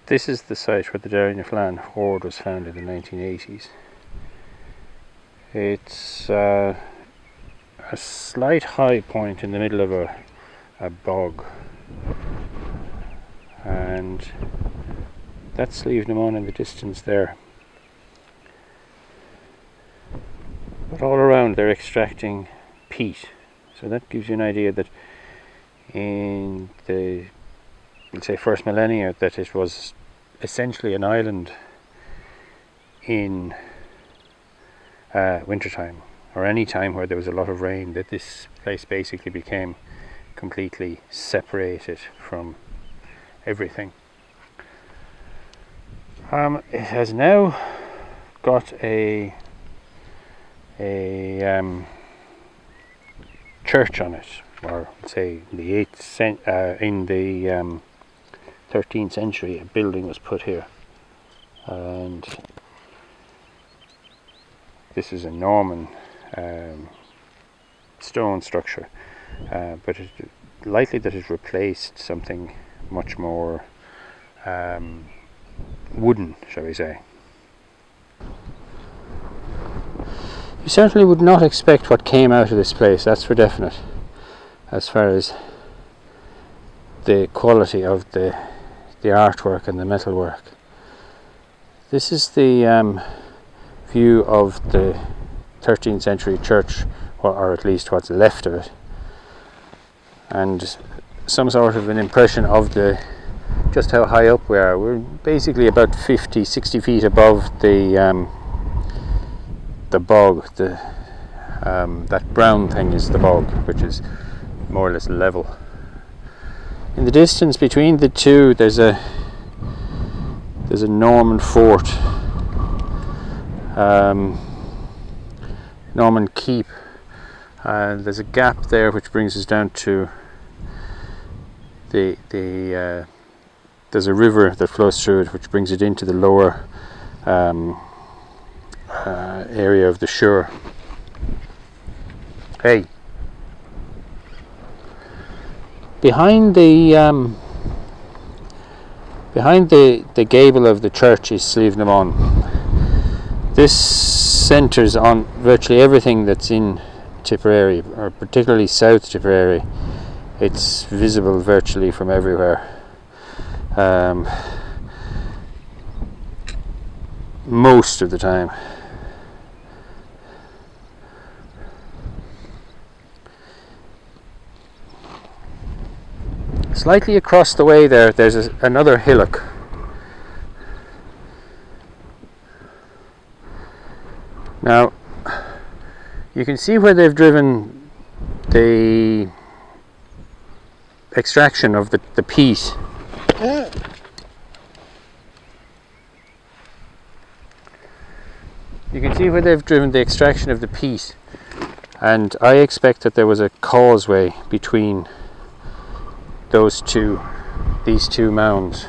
This is the site where the Derrynaflan hoard was found in the 1980s. It's a slight high point in the middle of a bog, and that's leaving them on in the distance there. But all around they're extracting peat, so that gives you an idea that in the, let's say, first millennia, that it was essentially an island in wintertime, or any time where there was a lot of rain, that this place basically became completely separated from everything. It has now got a church on it, or let's say in the 13th century a building was put here, and this is a Norman stone structure, but it's likely that it replaced something much more wooden, shall we say. You certainly would not expect what came out of this place, that's for definite, as far as the quality of the artwork and the metalwork. This is the view of the 13th century church, or at least what's left of it, and some sort of an impression of just how high up we are. We're basically about 50-60 feet above the bog. That brown thing is the bog, which is more or less level. In the distance between the two, there's a Norman fort, Norman keep. There's a gap there which brings us down to there's a river that flows through it, which brings it into the lower area of the shore. Hey, behind the gable of the church is Slievenamon. This centres on virtually everything that's in Tipperary, or particularly South Tipperary. It's visible virtually from everywhere. Most of the time. Slightly across the way there's another hillock. Now, you can see where they've driven the extraction of the peat. You can see where they've driven the extraction of the peat, and I expect that there was a causeway between these two mounds.